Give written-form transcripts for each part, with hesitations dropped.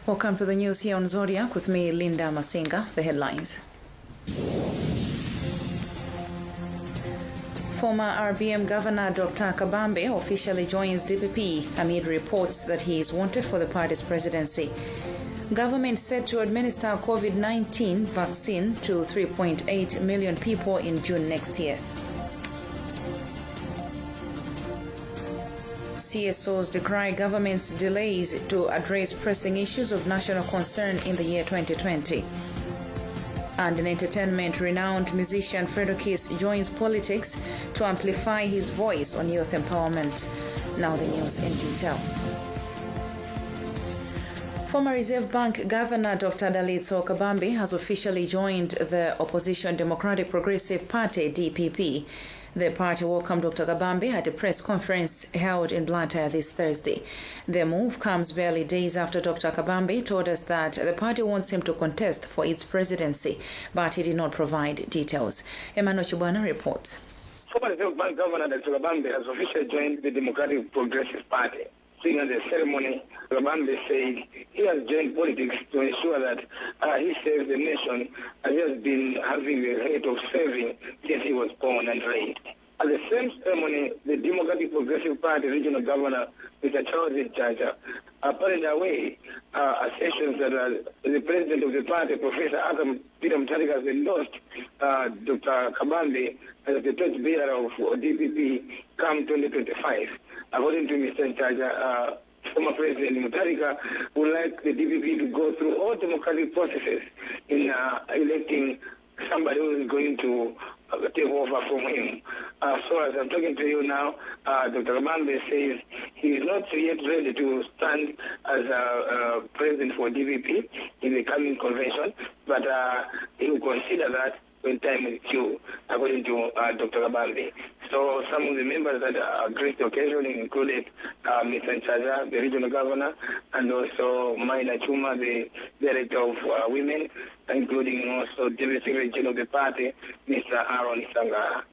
Welcome to the news here on Zodiak with me, Linda Masinga. The headlines. Former RBM Governor Dr. Kabambe officially joins DPP amid reports that he is wanted for the party's presidency. Government set to administer COVID-19 vaccine to 3.8 million people in June next year. CSOs decry government's delays to address pressing issues of national concern in the year 2020. And in entertainment, renowned musician Fredo Kiss joins politics to amplify his voice on youth empowerment. Now the news in detail. Former Reserve Bank Governor Dr. Dalitso Kabambe has officially joined the opposition Democratic Progressive Party, DPP. The party welcomed Dr. Kabambe at a press conference held in Blantyre this Thursday. The move comes barely days after Dr. Kabambe told us that the party wants him to contest for its presidency, but he did not provide details. Emmanuel Chibwana reports. Former Reserve Bank Governor Dr. Kabambe has officially joined the Democratic Progressive Party. Speaking at the ceremony, Kabambe said he has joined politics to ensure that he serves the nation, and he has been having the right of serving since he was born and raised. At the same ceremony, the Democratic Progressive Party Regional Governor, Mr. Saulos Chilima, parted away assertions that the president of the party, Professor Peter Mutharika, has endorsed Dr. Kabambe as the torchbearer of DPP come 2025. According to Mr. Chakwera, former President Mutharika would like the DPP to go through all democratic processes in electing somebody who is going to take over from him. So as I'm talking to you now, Dr. Kabambe says he is not yet ready to stand as president for DPP in the coming convention, but he will consider that when time is due, according to Dr. Kabambe. So some of the members that graced the occasion included Mr. Chakwera, the regional governor, and also Maina Chuma, the director of women, including also Deputy Secretary General of the party, Mr. Aaron Sangara.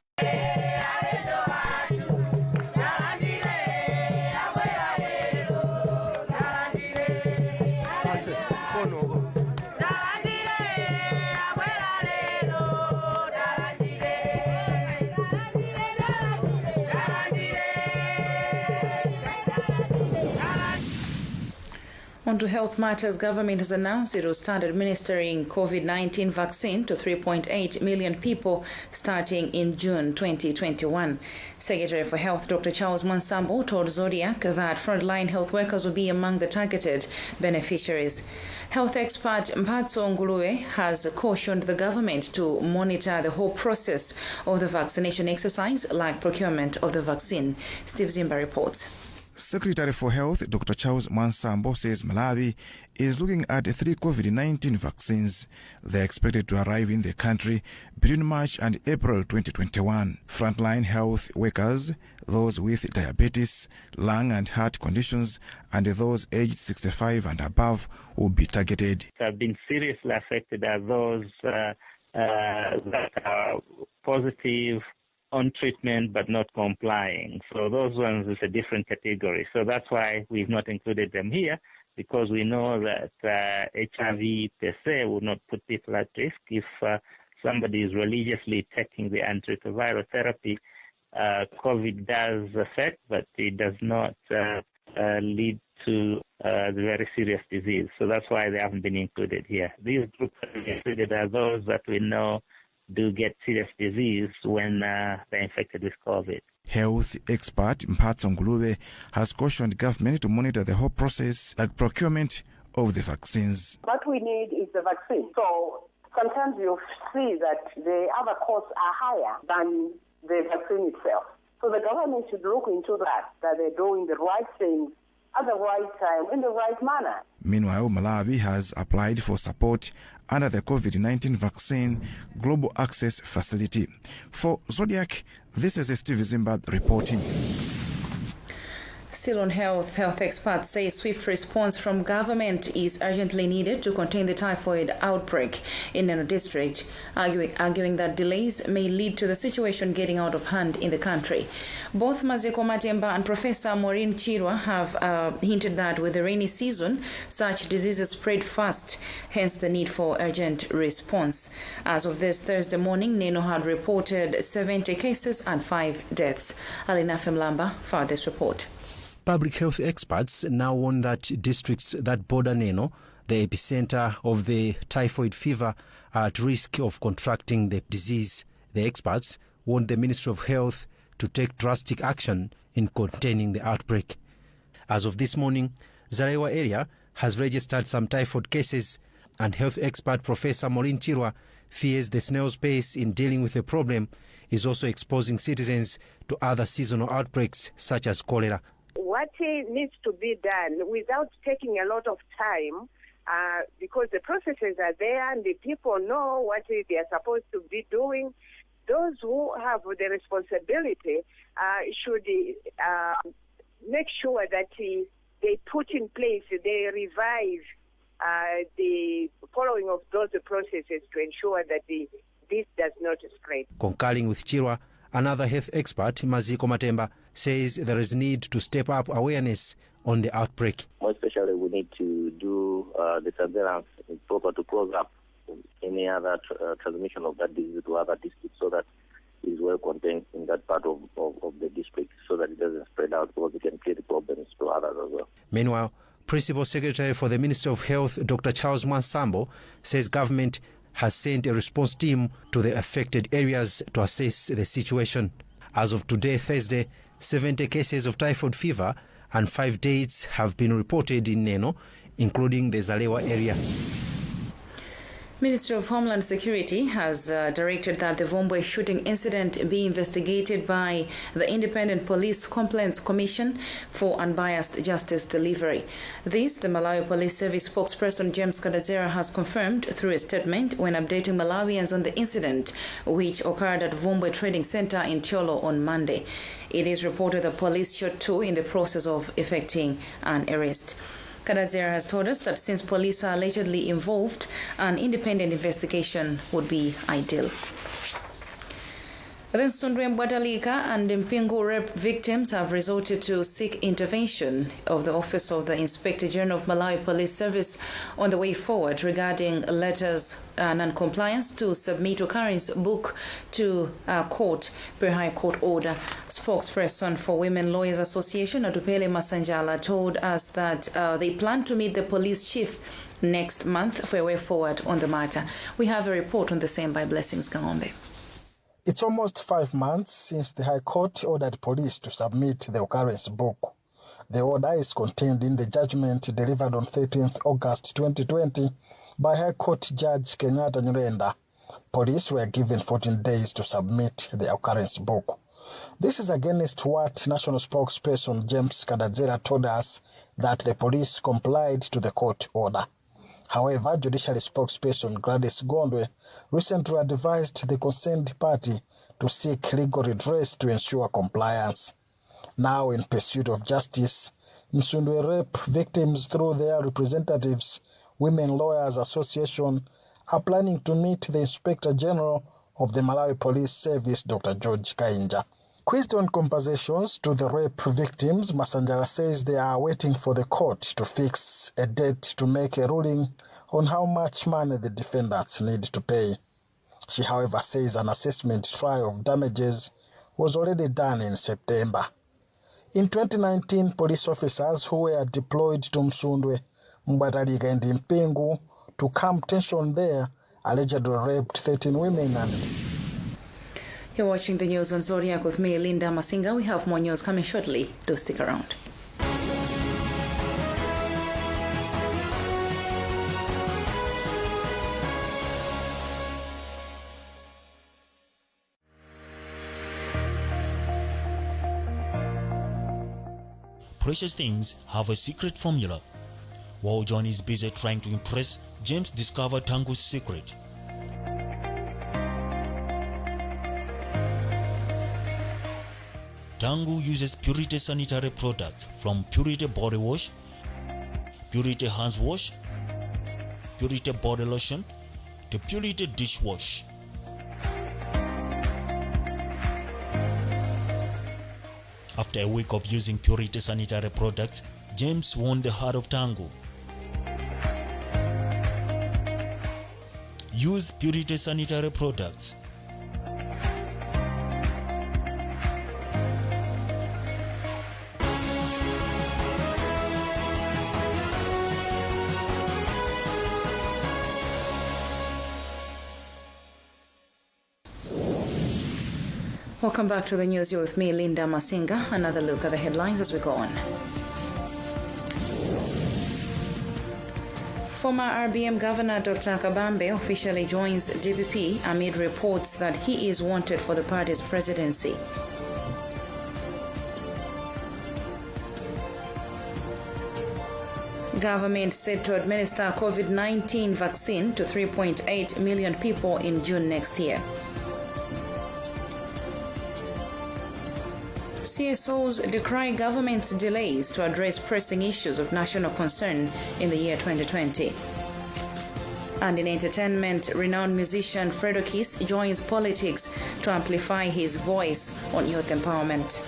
On to health matters, government has announced it will start administering COVID-19 vaccine to 3.8 million people starting in June 2021. Secretary for Health Dr. Charles Mwansambo told Zodiak that frontline health workers will be among the targeted beneficiaries. Health expert Mphatso Nguluwe has cautioned the government to monitor the whole process of the vaccination exercise, like procurement of the vaccine. Steve Zimba reports. Secretary for Health Dr. Charles Mwansambo says Malawi is looking at 3 COVID-19 vaccines. They are expected to arrive in the country between March and April 2021. Frontline health workers, those with diabetes, lung and heart conditions, and those aged 65 and above will be targeted. Have been seriously affected are those that are positive on treatment but not complying. So those ones is a different category. So that's why we've not included them here, because we know that HIV per se will not put people at risk. If somebody is religiously taking the antiretroviral therapy, COVID does affect, but it does not lead to the very serious disease. So that's why they haven't been included here. These groups that we included are those that we know do get serious disease when they're infected with COVID. Health expert Mphatso Nguluwe has cautioned government to monitor the whole process, like procurement of the vaccines. What we need is the vaccine. So sometimes you see that the other costs are higher than the vaccine itself. So the government should look into that they're doing the right things at the right time, in the right manner. Meanwhile, Malawi has applied for support under the COVID-19 vaccine Global Access Facility. For Zodiac, this is Steve Zimba reporting. Still on health experts say swift response from government is urgently needed to contain the typhoid outbreak in Neno district, arguing that delays may lead to the situation getting out of hand in the country. Both Maziko Matemba and Professor Maureen Chirwa have hinted that with the rainy season, such diseases spread fast, hence the need for urgent response. As of this Thursday morning, Neno had reported 70 cases and 5 deaths. Alina Femlamba for this report. Public health experts now warn that districts that border Neno, the epicenter of the typhoid fever, are at risk of contracting the disease. The experts warned the Ministry of Health to take drastic action in containing the outbreak. As of this morning, Zarewa area has registered some typhoid cases, and health expert Professor Maureen Chirwa fears the snail's pace in dealing with the problem is also exposing citizens to other seasonal outbreaks such as cholera. What needs to be done without taking a lot of time, because the processes are there and the people know what they are supposed to be doing. Those who have the responsibility should make sure that they put in place, they revise the following of those processes to ensure that this does not spread. Concurring with Chirwa, another health expert, Maziko Matemba, says there is need to step up awareness on the outbreak. More especially, we need to do the surveillance proper to close up any other transmission of that disease to other districts, so that it is well contained in that part of the district, so that it doesn't spread out, because it can create problems to others as well. Meanwhile, Principal Secretary for the Ministry of Health, Dr. Charles Mwansambo, says government has sent a response team to the affected areas to assess the situation. As of today, Thursday, 70 cases of typhoid fever and 5 deaths have been reported in Neno, including the Zalewa area. Ministry of Homeland Security has directed that the Vombwe shooting incident be investigated by the Independent Police Complaints Commission for unbiased justice delivery. This, the Malawi Police Service spokesperson James Kadazera has confirmed through a statement when updating Malawians on the incident, which occurred at Vombwe Trading Center in Tiolo on Monday. It is reported the police shot 2 in the process of effecting an arrest. Kadazera has told us that since police are allegedly involved, an independent investigation would be ideal. Then Sundwe Mbwatalika and Mpingu rape victims have resorted to seek intervention of the Office of the Inspector General of Malawi Police Service on the way forward regarding letters non-compliance to submit occurrence book to court per High Court order. Spokesperson for Women Lawyers Association, Atupele Masanjala, told us that they plan to meet the police chief next month for a way forward on the matter. We have a report on the same by Blessings Kangombe. It's almost 5 months since the High Court ordered police to submit the occurrence book. The order is contained in the judgment delivered on 13th August 2020 by High Court Judge Kenyatta Nyirenda. Police were given 14 days to submit the occurrence book. This is against what National Spokesperson James Kadazera told us, that the police complied to the court order. However, Judiciary spokesperson Gladys Gondwe recently advised the concerned party to seek legal redress to ensure compliance. Now, in pursuit of justice, Msundwe rape victims through their representatives, Women Lawyers Association, are planning to meet the Inspector General of the Malawi Police Service, Dr. George Kainja. Quizzed on compensations to the rape victims, Masanjala says they are waiting for the court to fix a date to make a ruling on how much money the defendants need to pay. She, however, says an assessment trial of damages was already done in September. In 2019, police officers who were deployed to Msundwe, Mbwatalika and Mpingu to calm tension there allegedly raped 13 women and... You're watching the news on Zodiak with me, Linda Masinga. We have more news coming shortly. Do stick around. Precious things have a secret formula. While John is busy trying to impress, James discovered Tangu's secret. Tangu Tangu uses Purity sanitary products from Purity body wash, Purity hands wash, Purity body lotion to Purity dishwash. After a week of using Purity sanitary products, James won the heart of Tangu. Use Purity sanitary products. Welcome back to the news. You're with me, Linda Masinga. Another look at the headlines as we go on. Former RBM Governor Dr. Kabambe officially joins DPP amid reports that he is wanted for the party's presidency. Government set to administer COVID-19 vaccine to 3.8 million people in June next year. CSOs decry government's delays to address pressing issues of national concern in the year 2020. And in entertainment, renowned musician Fredo Kiss joins politics to amplify his voice on youth empowerment.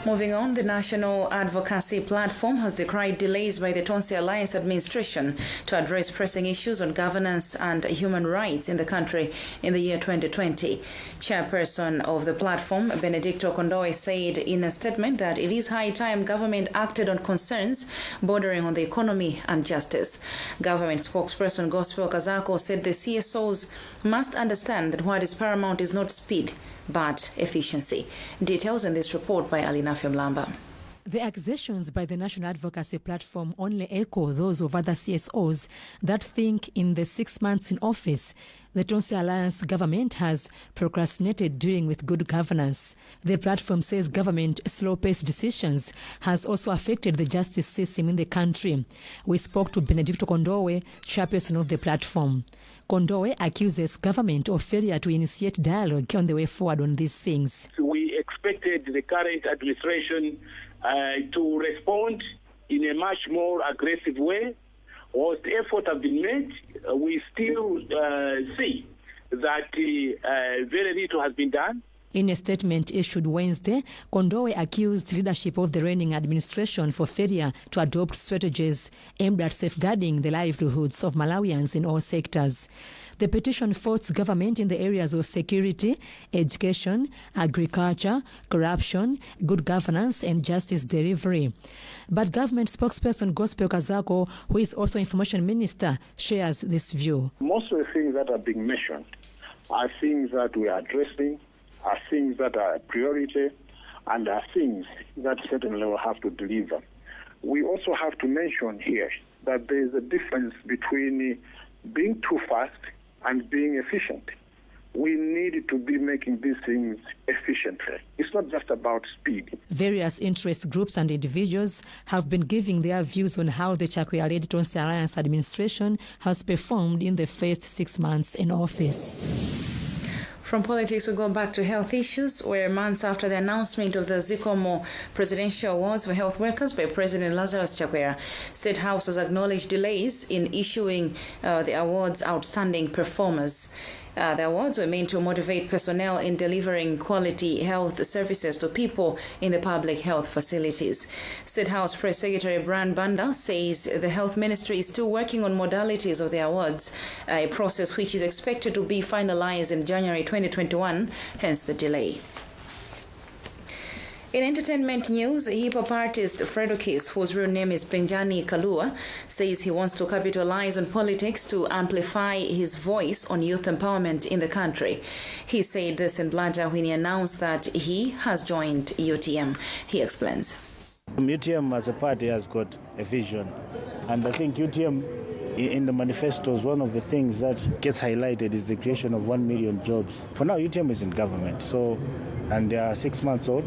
Moving on, the National Advocacy Platform has decried delays by the Tonsi Alliance administration to address pressing issues on governance and human rights in the country in the year 2020. Chairperson of the platform, Benedicto Kondoe, said in a statement that it is high time government acted on concerns bordering on the economy and justice. Government spokesperson Gospel Kazako said the CSOs must understand that what is paramount is not speed, but efficiency. Details in this report by Alina Femlamba. The accusations by the National Advocacy Platform only echo those of other CSOs that think in the 6 months in office, the Tonsi Alliance government has procrastinated dealing with good governance. The platform says government slow-paced decisions has also affected the justice system in the country. We spoke to Benedicto Kondoe, chairperson of the platform. Kondoe accuses government of failure to initiate dialogue on the way forward on these things. We expected the current administration to respond in a much more aggressive way. Whilst efforts have been made, we still see that very little has been done. In a statement issued Wednesday, Kondoe accused leadership of the reigning administration for failure to adopt strategies aimed at safeguarding the livelihoods of Malawians in all sectors. The petition faults government in the areas of security, education, agriculture, corruption, good governance, and justice delivery. But government spokesperson Gospel Kazako, who is also information minister, shares this view. Most of the things that are being mentioned are things that we are addressing, are things that are a priority, and are things that certainly will have to deliver. We also have to mention here that there is a difference between being too fast and being efficient. We need to be making these things efficiently. It's not just about speed. Various interest groups and individuals have been giving their views on how the Chakwera-led Tonsi Alliance administration has performed in the first 6 months in office. From politics, we go back to health issues, where months after the announcement of the Zikomo Presidential Awards for Health Workers by President Lazarus Chakwera, State House has acknowledged delays in issuing the awards' outstanding performers. The awards were meant to motivate personnel in delivering quality health services to people in the public health facilities. State House Press Secretary Brian Banda says the Health Ministry is still working on modalities of the awards, a process which is expected to be finalized in January 2021, hence the delay. In entertainment news, hip-hop artist Fredo Kiss, whose real name is Penjani Kalua, says he wants to capitalize on politics to amplify his voice on youth empowerment in the country. He said this in Blantyre when he announced that he has joined UTM. He explains. UTM as a party has got a vision, and I think UTM in the manifestos, one of the things that gets highlighted is the creation of 1 million jobs. For now, UTM is in government, and they are 6 months old.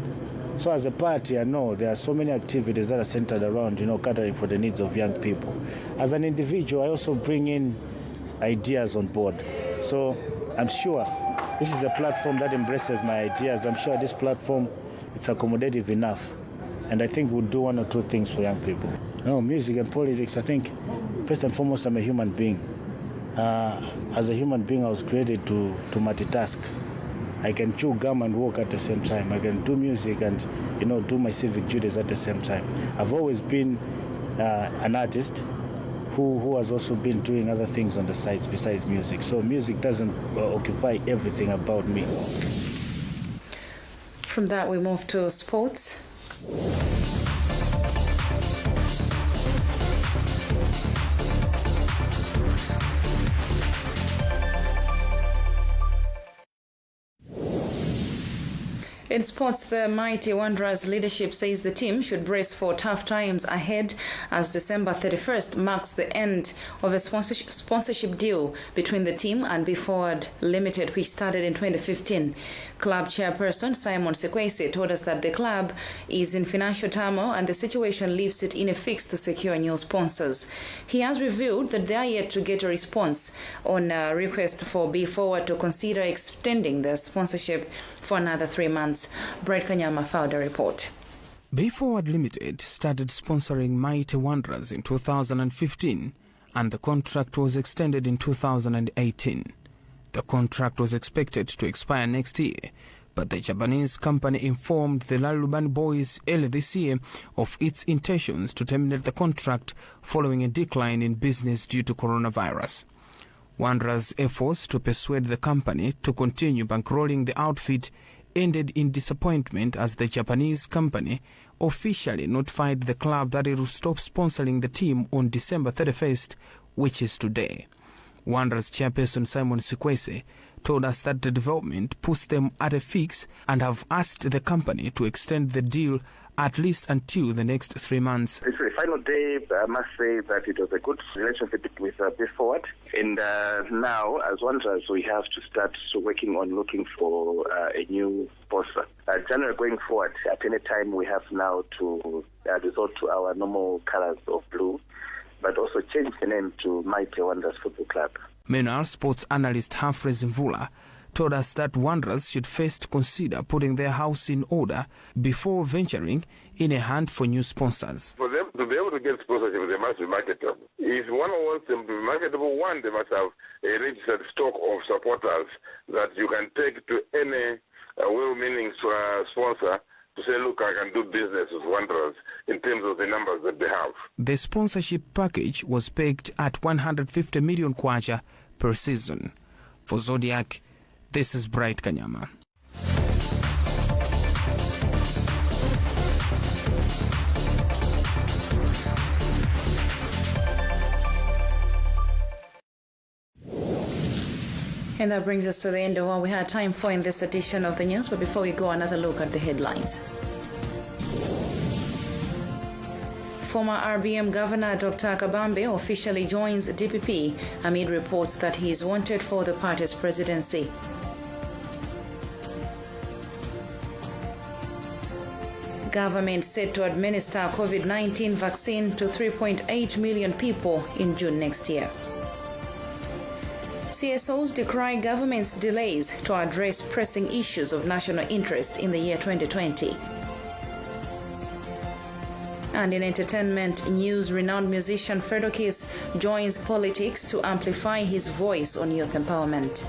So as a party, I know there are so many activities that are centered around, catering for the needs of young people. As an individual, I also bring in ideas on board. So I'm sure this is a platform that embraces my ideas. I'm sure this platform is accommodative enough. And I think we'll do one or two things for young people. Music and politics, I think, first and foremost, I'm a human being. As a human being, I was created to multitask. I can chew gum and walk at the same time. I can do music and, do my civic duties at the same time. I've always been an artist who has also been doing other things on the sides besides music. So music doesn't occupy everything about me. From that, we move to sports. In sports, the mighty Wanderers leadership says the team should brace for tough times ahead as December 31st marks the end of a sponsorship deal between the team and Be Forward Limited, which started in 2015. Club chairperson Simon Sekwese told us that the club is in financial turmoil and the situation leaves it in a fix to secure new sponsors. He has revealed that they are yet to get a response on a request for Be Forward to consider extending their sponsorship for another 3 months. Brett Kanyama filed a report. Be Forward Limited started sponsoring Mighty Wanderers in 2015 and the contract was extended in 2018. The contract was expected to expire next year, but the Japanese company informed the Laluban boys early this year of its intentions to terminate the contract following a decline in business due to coronavirus. Wanderers' efforts to persuade the company to continue bankrolling the outfit ended in disappointment as the Japanese company officially notified the club that it would stop sponsoring the team on December 31st, which is today. Wanderers chairperson Simon Sekwese told us that the development puts them at a fix and have asked the company to extend the deal at least until the next 3 months. It's the final day. I must say that it was a good relationship with Be Forward. And now, as Wanderers, we have to start working on looking for a new sponsor. Generally, going forward, at any time, we have now to resort to our normal colors of blue, but also change the name to Mighty Wanderers Football Club. Meanwhile, sports analyst Humphrey Zimvula told us that Wanderers should first consider putting their house in order before venturing in a hunt for new sponsors. For them to be able to get sponsorship, they must be marketable. If one wants them to be marketable, one, they must have a registered stock of supporters that you can take to any well-meaning sponsor to say, look, I can do business with Wanderers in terms of the numbers that they have. The sponsorship package was pegged at 150 million kwacha per season. For Zodiak, this is Bright Kanyama. And that brings us to the end of what we had time for in this edition of the news. But before we go, another look at the headlines. Former RBM Governor Dr. Kabambe officially joins DPP amid reports that he is wanted for the party's presidency. Government set to administer COVID-19 vaccine to 3.8 million people in June next year. CSOs decry government's delays to address pressing issues of national interest in the year 2020. And in entertainment news, renowned musician Fredokis joins politics to amplify his voice on youth empowerment.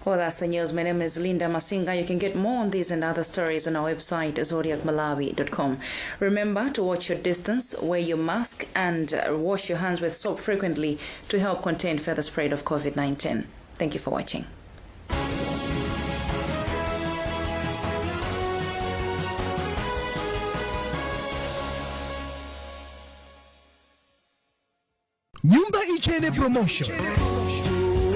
Well, that's the news. My name is Linda Masinga. You can get more on these and other stories on our website, zodiacmalawi.com. Remember to watch your distance, wear your mask, and wash your hands with soap frequently to help contain further spread of COVID-19. Thank you for watching. Nyumba Ichene Promotion.